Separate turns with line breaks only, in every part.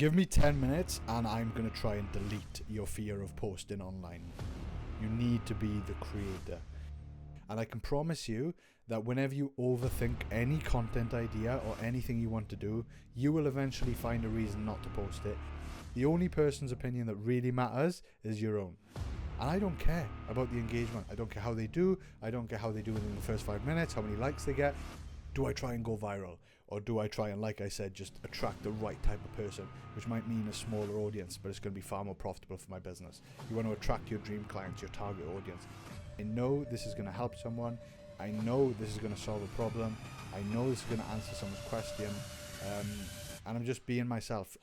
Give me 10 minutes and I'm going to try and delete your fear of posting online. You need to be the creator. And I can promise you that whenever you overthink any content idea or anything you want to do, you will eventually find a reason not to post it. The only person's opinion that really matters is your own. And I don't care about the engagement. I don't care how they do. I don't care how they do within the first 5 minutes, how many likes they get. Do I try and go viral? Or do I try and, like I said, just attract the right type of person, which might mean a smaller audience, but it's going to be far more profitable for my business. You want to attract your dream clients, your target audience. I know this is going to help someone. I know this is going to solve a problem. I know this is going to answer someone's question. And I'm just being myself.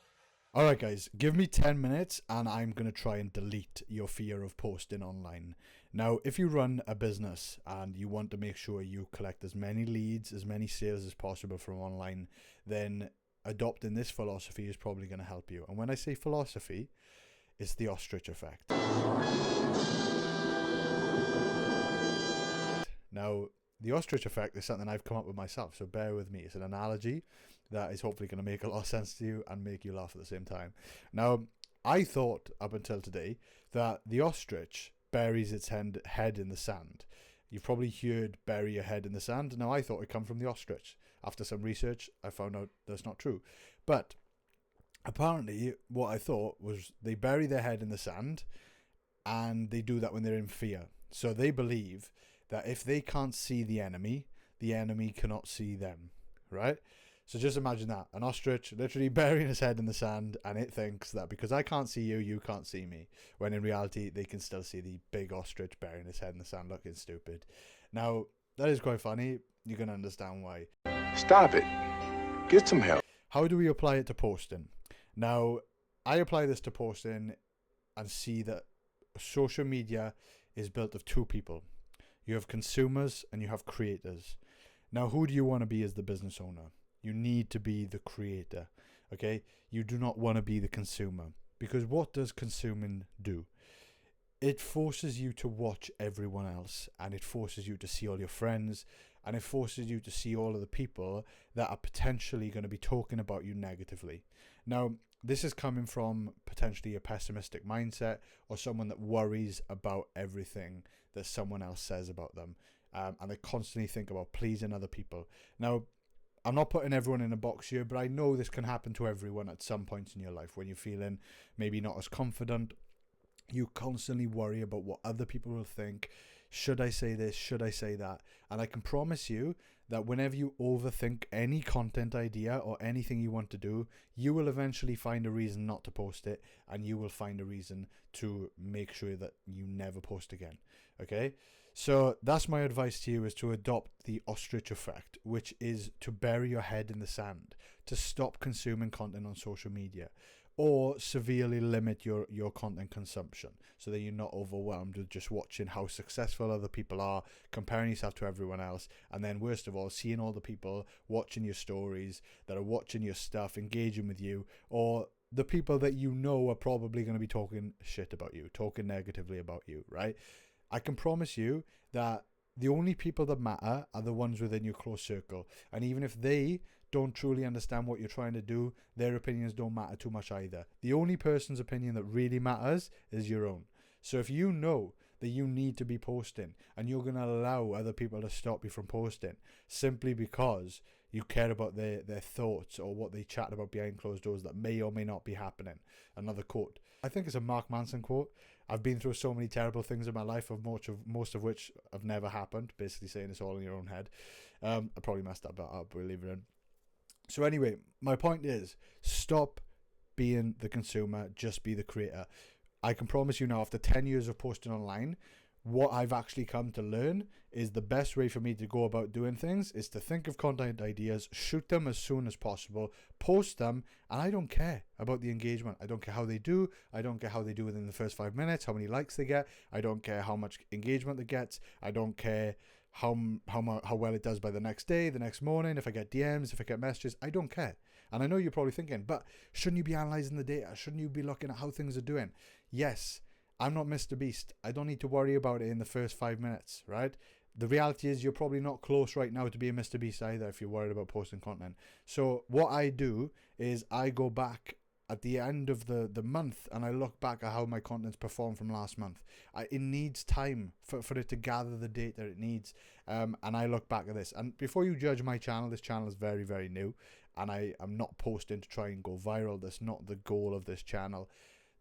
Alright guys, give me 10 minutes and I'm going to try and delete your fear of posting online. Now, if you run a business and you want to make sure you collect as many leads, as many sales as possible from online, then adopting this philosophy is probably going to help you. And when I say philosophy, it's the Ostrich Effect. Now, the Ostrich Effect is something I've come up with myself, so bear with me. It's an analogy that is hopefully going to make a lot of sense to you and make you laugh at the same time. Now, I thought up until today that the ostrich buries its head in the sand. You've probably heard bury your head in the sand. Now, I thought it come from the ostrich. After some research, I found out that's not true. But apparently, what I thought was they bury their head in the sand and they do that when they're in fear. So they believe that if they can't see the enemy cannot see them, right? So just imagine that, an ostrich literally burying his head in the sand, and it thinks that because I can't see you, you can't see me, when in reality, they can still see the big ostrich burying his head in the sand looking stupid. Now, that is quite funny. You're going to understand why.
Stop it. Get some help.
How do we apply it to posting? Now, I apply this to posting and see that social media is built of two people. You have consumers and you have creators. Now, who do you want to be as the business owner? You need to be the creator, okay? You do not want to be the consumer, because what does consuming do? It forces you to watch everyone else, and it forces you to see all your friends, and it forces you to see all of the people that are potentially going to be talking about you negatively. Now, this is coming from potentially a pessimistic mindset or someone that worries about everything that someone else says about them, and they constantly think about pleasing other people. Now, I'm not putting everyone in a box here, but I know this can happen to everyone at some point in your life when you're feeling maybe not as confident. You constantly worry about what other people will think. Should I say this? Should I say that? And I can promise you that whenever you overthink any content idea or anything you want to do, you will eventually find a reason not to post it, and you will find a reason to make sure that you never post again. Okay? So that's my advice to you, is to adopt the ostrich effect, which is to bury your head in the sand, to stop consuming content on social media, or severely limit your content consumption so that you're not overwhelmed with just watching how successful other people are, comparing yourself to everyone else, and then worst of all, seeing all the people watching your stories, that are watching your stuff, engaging with you, or the people that you know are probably going to be talking shit about you, talking negatively about you, right? I can promise you that the only people that matter are the ones within your close circle. And even if they don't truly understand what you're trying to do, their opinions don't matter too much either. The only person's opinion that really matters is your own. So if you know that you need to be posting and you're going to allow other people to stop you from posting simply because you care about their thoughts or what they chat about behind closed doors that may or may not be happening. Another quote. I think it's a Mark Manson quote. I've been through so many terrible things in my life, of most of which have never happened. Basically saying it's all in your own head. I probably messed that up, but leave it in. So anyway, my point is, stop being the consumer, just be the creator. I can promise you now, after 10 years of posting online, what I've actually come to learn is the best way for me to go about doing things is to think of content ideas, shoot them as soon as possible, post them, and I don't care about the engagement. I don't care how they do. I don't care how they do within the first 5 minutes, how many likes they get. I don't care how much engagement they get. I don't care how well it does by the next day, the next morning, if I get DMs, if I get messages. I don't care. And I know you're probably thinking, but shouldn't you be analyzing the data? Shouldn't you be looking at how things are doing? Yes, I'm not Mr. Beast. I don't need to worry about it in the first 5 minutes, right? The reality is you're probably not close right now to being Mr. Beast either if you're worried about posting content. So what I do is I go back at the end of the month and I look back at how my content's performed from last month, it needs time for it to gather the data it needs. And I look back at this. And before you judge my channel, this channel is very, very new. And I am not posting to try and go viral. That's not the goal of this channel.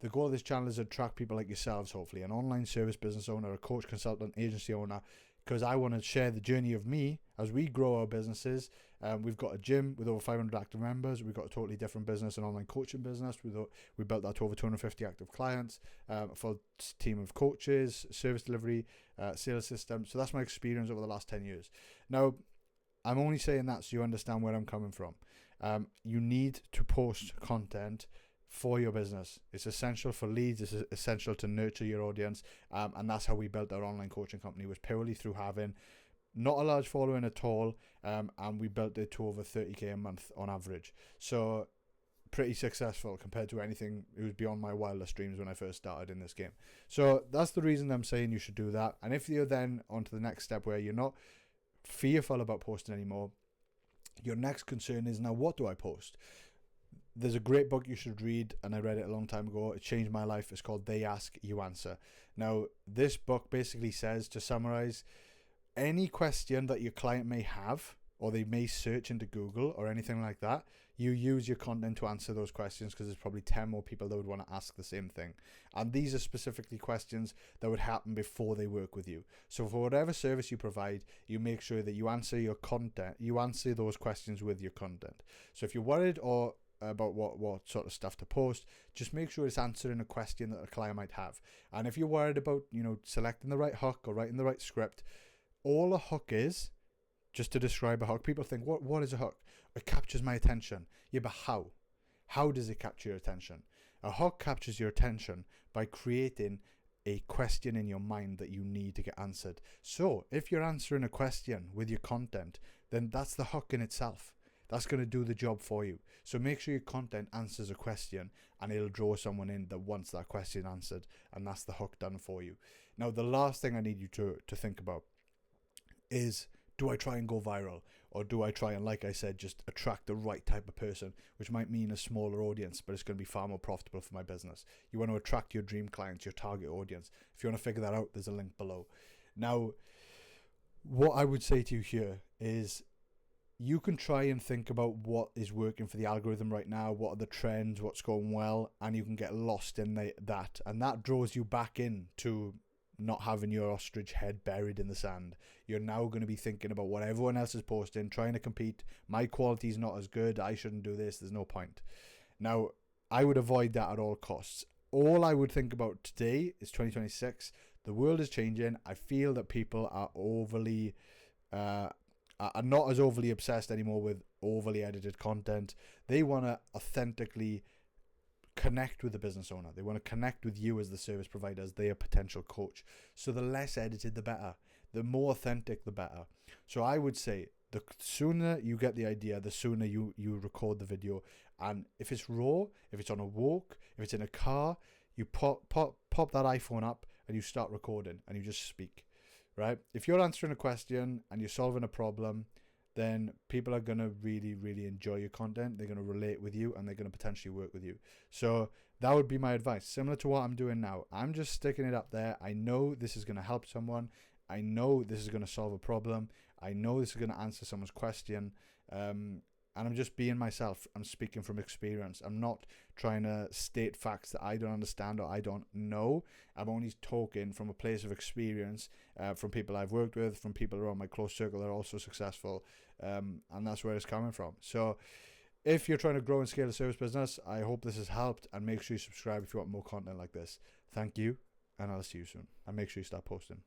The goal of this channel is to attract people like yourselves, hopefully, an online service business owner, a coach, consultant, agency owner, because I want to share the journey of me as we grow our businesses. We've got a gym with over 500 active members. We've got a totally different business, an online coaching business. We built that to over 250 active clients, a full team of coaches, service delivery, sales system. So that's my experience over the last 10 years. Now, I'm only saying that so you understand where I'm coming from. You need to post content for your business. It's essential for leads. It's essential to nurture your audience. And that's how we built our online coaching company, was purely through having not a large following at all. And we built it to over 30k a month on average. So pretty successful compared to anything. It was beyond my wildest dreams when I first started in this game. So that's the reason I'm saying you should do that. And if you're then on to the next step where you're not fearful about posting anymore, your next concern is, now what do I post? There's a great book you should read, and I read it a long time ago. It changed my life. It's called They Ask, You Answer. Now, this book basically says, to summarize, any question that your client may have, or they may search into Google or anything like that, you use your content to answer those questions, because there's probably 10 more people that would want to ask the same thing. And these are specifically questions that would happen before they work with you. So for whatever service you provide, you make sure that you answer your content, you answer those questions with your content. So if you're worried or about what sort of stuff to post, just make sure it's answering a question that a client might have. And if you're worried about, selecting the right hook or writing the right script, all a hook is, just to describe a hook, people think, what is a hook? It captures my attention. Yeah, but how? How does it capture your attention? A hook captures your attention by creating a question in your mind that you need to get answered. So if you're answering a question with your content, then that's the hook in itself. That's going to do the job for you. So make sure your content answers a question, and it'll draw someone in that wants that question answered, and that's the hook done for you. Now, the last thing I need you to think about is, do I try and go viral? Or do I try and, like I said, just attract the right type of person, which might mean a smaller audience, but it's going to be far more profitable for my business? You want to attract your dream clients, your target audience. If you want to figure that out, there's a link below. Now, what I would say to you here is, you can try and think about what is working for the algorithm right now, what are the trends, what's going well, and you can get lost in that. And that draws you back into not having your ostrich head buried in the sand. You're now going to be thinking about what everyone else is posting, trying to compete. My quality is not as good. I shouldn't do this. There's no point. Now, I would avoid that at all costs. All I would think about today is 2026. The world is changing. I feel that people are are not as overly obsessed anymore with overly edited content. They want to authentically connect with the business owner. They want to connect with you as the service provider, as their potential coach. So the less edited, the better. The more authentic, the better. So I would say the sooner you get the idea, the sooner you record the video. And if it's raw, if it's on a walk, if it's in a car, you pop that iPhone up and you start recording and you just speak. Right? If you're answering a question and you're solving a problem, then people are going to really, really enjoy your content. They're going to relate with you, and they're going to potentially work with you. So that would be my advice. Similar to what I'm doing now. I'm just sticking it up there. I know this is going to help someone. I know this is going to solve a problem. I know this is going to answer someone's question. And I'm just being myself. I'm speaking from experience. I'm not trying to state facts that I don't understand or I don't know. I'm only talking from a place of experience, from people I've worked with, from people around my close circle that are also successful. And that's where it's coming from. So if you're trying to grow and scale a service business, I hope this has helped, and make sure you subscribe if you want more content like this. Thank you, and I'll see you soon. And make sure you start posting.